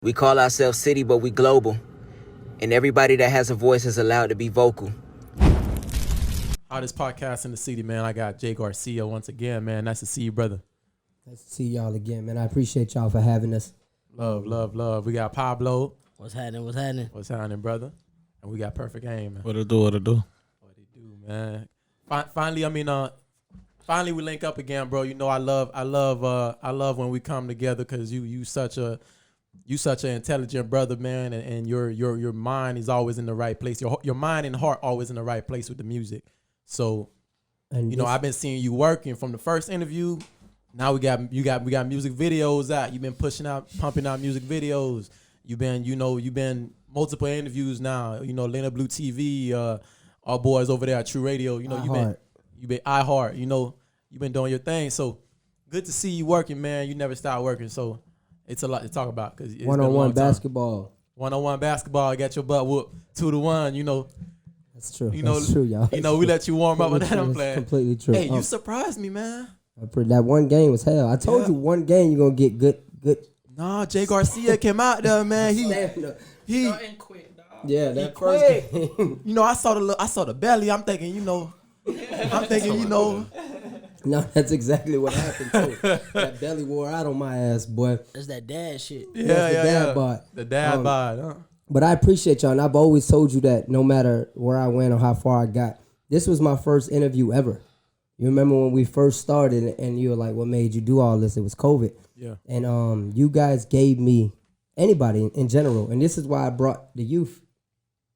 We call ourselves CiiiTY, but we global. And everybody that has a voice is allowed to be vocal. Hottest podcast in the city, man. I got J Garcia once again, man. Nice to see you, brother. Nice to see y'all again, man. I appreciate y'all for having us. Love, love, love. We got Pablo. What's happening? What's happening? What's happening, brother? And we got P3rf3ct Aim, man. What it do? What it do, man? Finally we link up again, bro. You know I love when we come together because you such an intelligent brother, man, and your mind is always in the right place. Your mind and heart always in the right place with the music. So, And you know, I've been seeing you working from the first interview. Now we got music videos out. You've been pumping out music videos. You've been multiple interviews now. You know, Lena Blue TV, our boys over there at True Radio. You know, you've been iHeart. You know, you've been doing your thing. So good to see you working, man. You never stop working. So it's a lot to talk about because one-on-one basketball. One-on-one basketball. Got your butt whooped 2-1. You know. That's true. That's true, y'all. You know, we let you warm up with that. I'm playing. Completely true. Hey, you surprised me, man. That one game was hell. I told you one game you're gonna get good. Nah, J Garcia came out there, man. He Quit, dog. Yeah, that quit. first game. You know, I saw the belly. I'm thinking, you know. No, that's exactly what happened too. That belly wore out on my ass, boy. That's that dad shit. Dad bod. The dad bod, huh? But I appreciate y'all, and I've always told you that no matter where I went or how far I got, this was my first interview ever. You remember when we first started, and you were like, "What made you do all this?" It was COVID. Yeah. And you guys gave me anybody in general, and this is why I brought the youth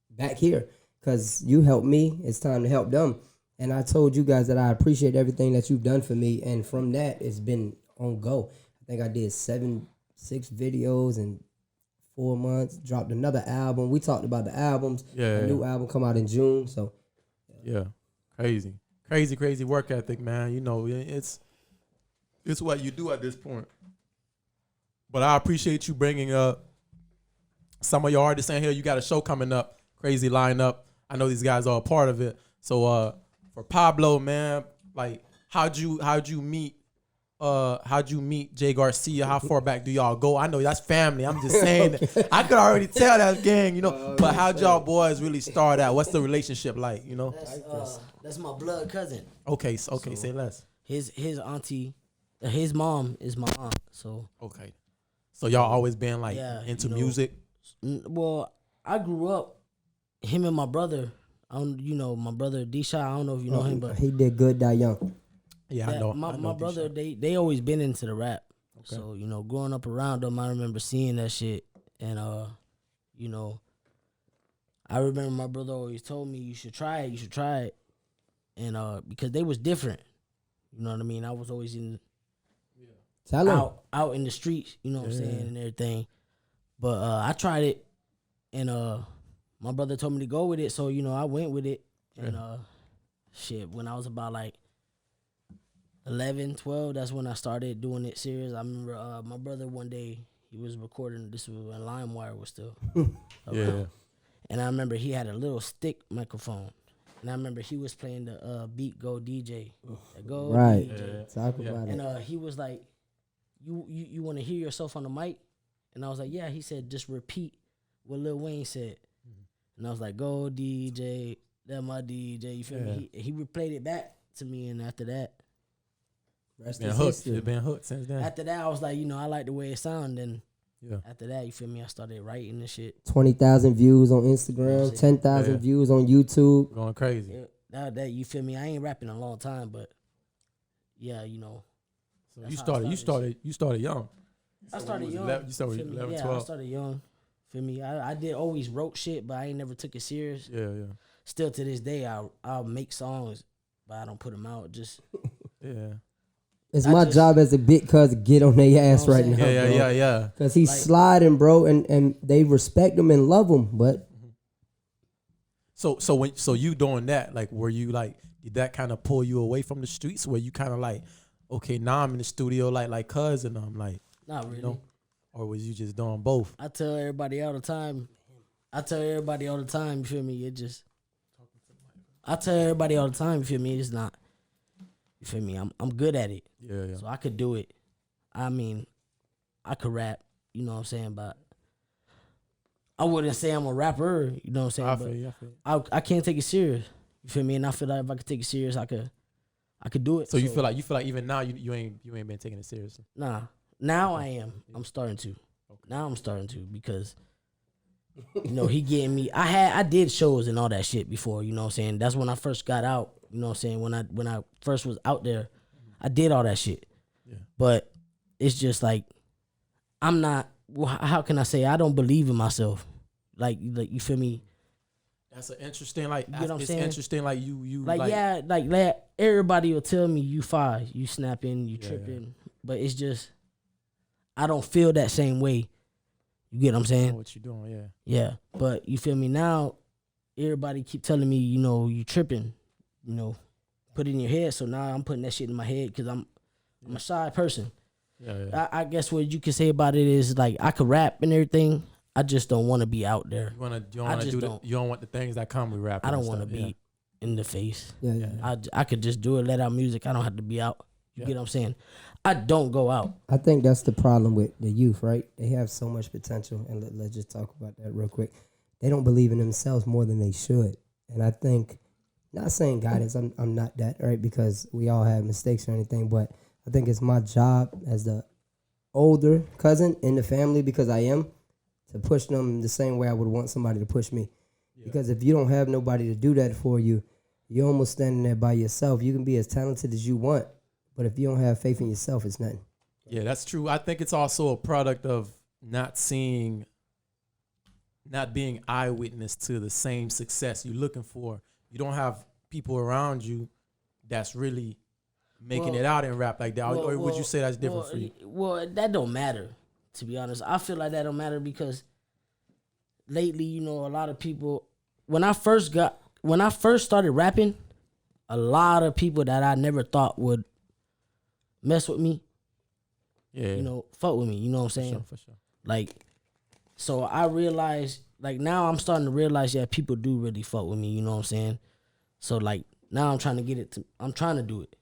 back here, because you helped me. It's time to help them. And I told you guys that I appreciate everything that you've done for me, and from that, it's been on go. I think I did 6 videos in 4 months. Dropped another album. We talked about the albums. Yeah. A new album come out in June. So yeah, crazy work ethic, man. You know, it's what you do at this point. But I appreciate you bringing up some of your artists in here. You got a show coming up, crazy lineup. I know these guys are a part of it. So for Pablo, man, like how'd you meet J Garcia? How far back do y'all go? I know that's family. I'm just saying that. I could already tell that gang, you know. But how'd y'all boys really start out? What's the relationship like, you know? That's my blood cousin. Okay, say less. His auntie, his mom is my aunt. So okay, so y'all always been like into music. Well, I grew up. Him and my brother. My brother D-Shot. I don't know if you know him, but he did good, die young. Yeah, I know. My brother, they always been into the rap. Okay. So, you know, growing up around them, I remember seeing that shit. And, you know, I remember my brother always told me, you should try it. And because they was different. You know what I mean? I was always out in the streets, you know what I'm saying, and everything. But I tried it, and my brother told me to go with it. So, you know, I went with it. And when I was about like 11, 12, that's when I started doing it serious. I remember my brother one day, he was recording, this was when LimeWire was still Yeah. And I remember he had a little stick microphone. And I remember he was playing the beat Go DJ. Go right. DJ. Talk about it. And he was like, you want to hear yourself on the mic? And I was like, yeah. He said, just repeat what Lil Wayne said. And I was like, go DJ, that my DJ. You feel me? He replayed it back to me, and after that, It's been hooked since then. After that, I was like, you know, I like the way it sounded. And after that, you feel me? I started writing and shit. 20,000 views on Instagram, 10,000 views on YouTube. Going crazy. Yeah, that you feel me? I ain't rapping a long time, but yeah, you know. So you started young. I started young. You started 11, 12. Yeah, I started young. Feel me? I did always wrote shit, but I ain't never took it serious. Yeah. Still to this day, I'll make songs, but I don't put them out. Just It's my job as a big cuz to get on their ass right now. Yeah. Because he's sliding, bro, and they respect him and love him. But so you doing that, like, were you like, did that kind of pull you away from the streets? Where you kind of like, okay, now I'm in the studio like cuz, and I'm like, not really. You know, or was you just doing both? I tell everybody all the time. You feel me? I tell everybody all the time. You feel me? It's not. You feel me? I'm good at it. Yeah. So I could do it. I mean, I could rap. You know what I'm saying? But I wouldn't say I'm a rapper. You know what I'm saying? I feel you. I can't take it serious. You feel me? And I feel like if I could take it serious, I could do it. So you feel like even now you ain't been taking it seriously. Nah. Now I am. I'm starting to. Okay. Now I'm starting to because you know he getting me. I did shows and all that shit before. You know what I'm saying? That's when I first got out. You know what I'm saying? When I first was out there, I did all that shit. Yeah. But it's just like I'm not. How can I say? I don't believe in myself. Like you feel me? That's an interesting, like, You know what I'm it's saying? interesting, like, you Like yeah, like everybody will tell me you fine, you snapping, you tripping, but it's just I don't feel that same way. You get what I'm I saying? know what you doing, yeah. Yeah, but you feel me now? Everybody keep telling me, you know, you tripping, you know, put it in your head. So now I'm putting that shit in my head because I'm a shy person. Yeah. I guess what you can say about it is like I could rap and everything. I just don't want to be out there. You don't want the things that come with rapping. I don't want to be in the face. Yeah. I could just do it, let out music. I don't have to be out. You get what I'm saying? I don't go out. I think that's the problem with the youth, right? They have so much potential, and let's just talk about that real quick. They don't believe in themselves more than they should, and I think, not saying guidance, I'm not that, right? Because we all have mistakes or anything, but I think it's my job as the older cousin in the family, because I am, to push them the same way I would want somebody to push me. Yeah. Because if you don't have nobody to do that for you, you're almost standing there by yourself. You can be as talented as you want, but if you don't have faith in yourself, it's nothing. Yeah, that's true. I think it's also a product of not being eyewitness to the same success you're looking for. You don't have people around you that's really making it out in rap like that. Or would you say that's different for you? Well, that don't matter, to be honest. I feel like that don't matter because lately, you know, a lot of people, when I first started rapping, a lot of people that I never thought would mess with me, you know, fuck with me, you know what I'm saying? For sure. Like, so I realized, like, now I'm starting to realize, yeah, people do really fuck with me, you know what I'm saying? So, like, now I'm trying to I'm trying to do it.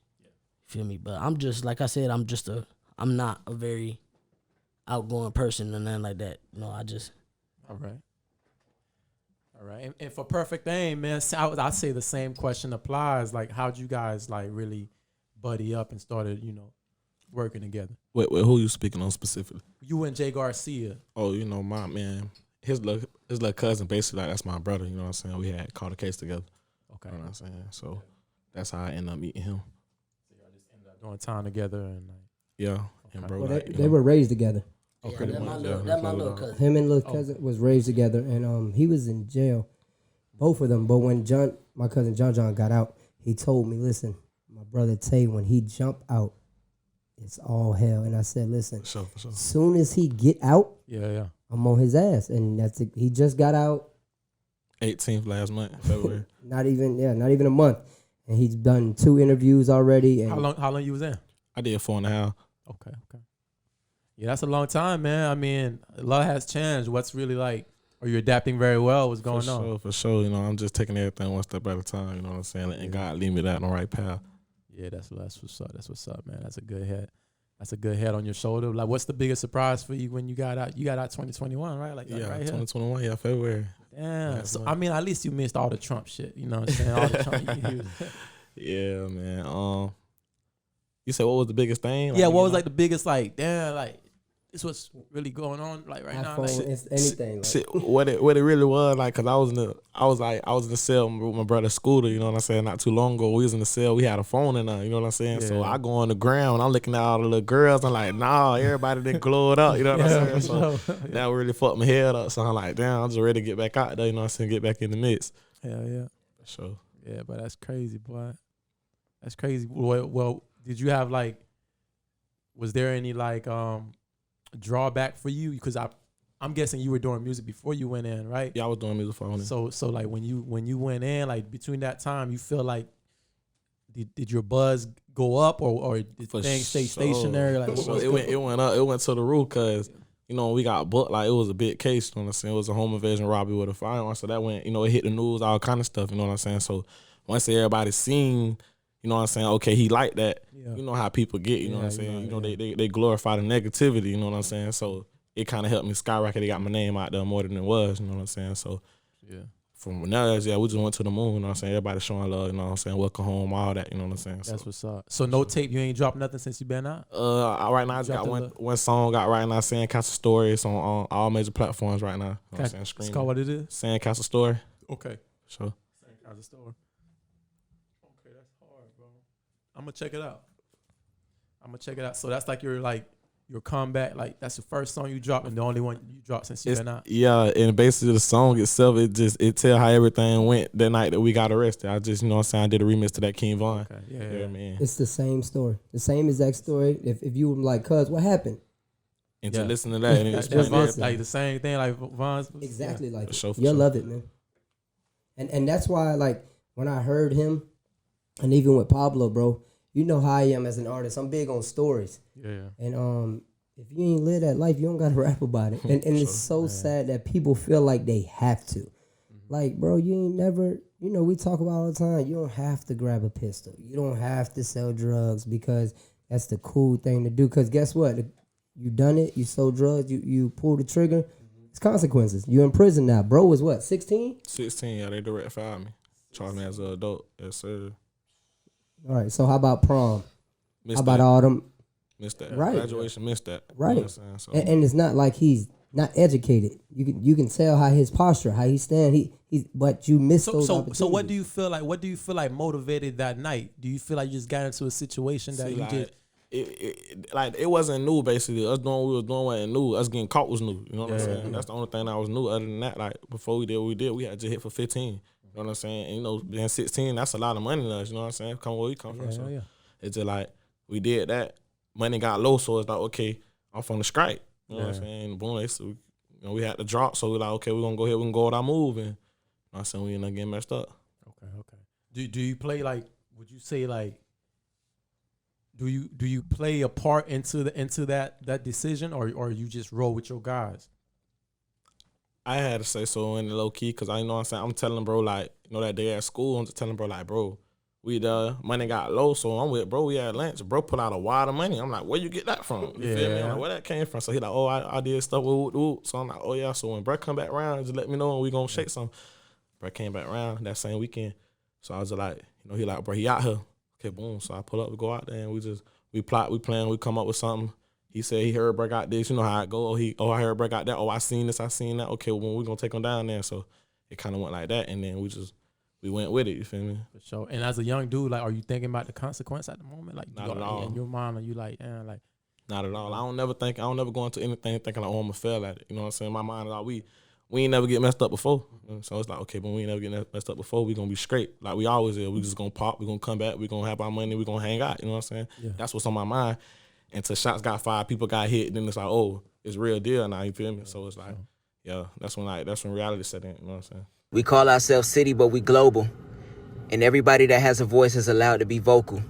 Feel me? But I'm just, like I said, I'm not a very outgoing person or nothing like that. No, I just. All right. And for Perfect Aim, man, I'd say the same question applies. Like, how'd you guys, like, really buddy up and started, you know, working together? Wait, who you speaking on specifically? You and J Garcia. Oh, you know, my man, his little cousin, basically, like, that's my brother, you know what I'm saying? We had caught a case together. Okay. You know what I'm saying? So that's how I ended up meeting him. So y'all just ended up doing time together and like. Yeah. Okay. And bro, Well, like, they were raised together. Yeah, pretty that's much, my little cousin. Him and little cousin was raised together, and he was in jail, both of them. But when my cousin John got out, he told me, listen, my brother Tay, when he jump out, it's all hell. And I said, listen, for sure. soon as he get out, Yeah. I'm on his ass. And that's it. He just got out. 18th last month, February. not even a month. And he's done 2 interviews already. And How long you was in? I did 4.5. Okay. Yeah, that's a long time, man. I mean, a lot has changed. What's really like, are you adapting very well? What's going on? For sure. You know, I'm just taking everything one step at a time, you know what I'm saying? And God lead me that on the right path. Yeah, that's what's up. That's what's up, man. That's a good head. That's a good head on your shoulder. Like, what's the biggest surprise for you when you got out? You got out 2021, right? Like, Yeah, right 2021, February. Damn. Last So, month. I mean, at least you missed all the Trump shit. You know what I'm saying? All the Trump. Yeah, man. You said what was the biggest thing? Yeah, what was like the biggest, like, damn, like, this what's really going on, like, right now? iPhone, Like, it's anything. Like, Shit, what it really was, like, cause I was in the cell with my brother Scooter, you know what I'm saying? Not too long ago, we was in the cell, we had a phone in there, you know what I'm saying? Yeah. So I go on the ground, I'm looking at all the little girls, I'm like, nah, everybody didn't glow it up, you know what I'm saying? So that really fucked my head up. So I'm like, damn, I'm just ready to get back out there, you know what I'm saying? Get back in the mix. yeah. For sure. Yeah, but that's crazy, boy. That's crazy. Well, did you have like, was there any like drawback for you? Because I'm guessing you were doing music before you went in, right? Yeah, I was doing music for him. So like when you went in, like between that time, you feel like did your buzz go up or did things stay stationary? Like it went up. It went to the roof because you know, we got booked, like, it was a big case, you know what I'm saying? It was a home invasion robbery with a firearm, so that went, you know, it hit the news, all kind of stuff, you know what I'm saying? So once everybody seen, you know what I'm saying, okay, he like that, you know how people get, you know what I'm saying? You know, they glorify the negativity, you know what I'm saying? So it kind of helped me skyrocket. It got my name out there more than it was, you know what I'm saying? So Yeah. from now, yeah, we just went to the moon, you know what I'm saying? Everybody showing love, you know what I'm saying? Welcome home, all that, you know what I'm saying? That's So, what's up. So no tape, you ain't dropped nothing since you been out? right now I just got one song out right now, Sandcastle Story. It's on all major platforms right now. You know what I'm saying? It's Streaming. called what it is? Sandcastle Story. Okay. Sure. Sandcastle Story. Okay, that's hard, bro. I'm gonna check it out. So that's like your comeback, like that's the first song you dropped and the only one you dropped since you've been out. Yeah, and basically the song itself, it tell how everything went that night that we got arrested. I just, you know what I'm saying, I did a remix to that King Von. Okay. Yeah, man. It's the same story, the same exact story. If you were like, cuz, what happened? And to listen to that and That's explain Von's, everything. like the same thing, like Von's. Exactly like it. sure, for You'll sure. love it, man. And that's why, like, when I heard him, and even with Pablo, bro, you know how I am as an artist. I'm big on stories. Yeah. And if you ain't live that life, you don't gotta rap about it. And it's so sad that people feel like they have to. Like, bro, you ain't never, you know, we talk about all the time, you don't have to grab a pistol. You don't have to sell drugs because that's the cool thing to do. Because guess what? You done it, you sold drugs, you pulled the trigger. It's consequences. You're in prison now. Bro was what, 16? 16, yeah, they direct filed me. Charged me as an adult. Yes, sir. All right, so how about prom? Missed How about that. all them? Missed that. Right. Graduation, missed that. Right. You know what I'm saying? So, And it's not like he's not educated. You can tell how his posture, how he stand. He but you missed those opportunities. So what do you feel like? What do you feel like motivated that night? Do you feel like you just got into a situation that see, you like, just it wasn't new, basically. Us doing what we was doing wasn't new. Us getting caught was new. You know what I'm saying? Yeah. That's the only thing that was new. Other than that, like, before we did what we did, we had to hit for 15. You know what I'm saying? And, you know, being 16, that's a lot of money to us. You know what I'm saying? Come where we come from. So it's just like, we did that. Money got low, so it's like, okay, I'm from the strike. You know what I'm saying? Boom, so you know, we had to drop, so we're like, okay, we're gonna go ahead, we can go with our move, and you know what I'm saying, we ended up getting messed up. Okay. Do you play like? Would you say like? Do you play a part into that decision, or you just roll with your guys? I had to say so in the low key, cause I know what I'm saying, I'm telling bro, like, you know, that day at school, I'm just telling bro, like, bro, we money got low, so I'm with bro, we had lunch. Bro put out a wad of money. I'm like, where you get that from? You feel me? I'm like, where that came from? So he like, oh, I did stuff with. So I'm like, oh yeah. So when bro come back around, just let me know and we gonna shake some. Bro came back around that same weekend. So I was just like, you know, he like, bro, he out here. Okay, boom. So I pull up, we go out there and we plot, we plan, we come up with something. He said he heard bro got this, you know how it go. I heard bro got that. Oh, I seen this, I seen that. Okay, well, we gonna take him down there. So it kind of went like that, and then we went with it, you feel me? For sure. And as a young dude, like, are you thinking about the consequence at the moment? Like, Not at all. In your mind, are you like, like? Not at all. I don't never go into anything thinking like, oh, I'm gonna fail at it. You know what I'm saying? My mind is like, we ain't never get messed up before. So it's like, okay, but we ain't never get messed up before. We gonna be straight. Like we always is. We just gonna pop, we gonna come back, we gonna have our money, we gonna hang out. You know what I'm saying? Yeah. That's what's on my mind. Until shots got fired, people got hit, then it's like, oh, it's real deal now, you feel me? So it's like, yeah, that's when reality set in, you know what I'm saying? We call ourselves CiiiTY, but we global. And everybody that has a voice is allowed to be vocal.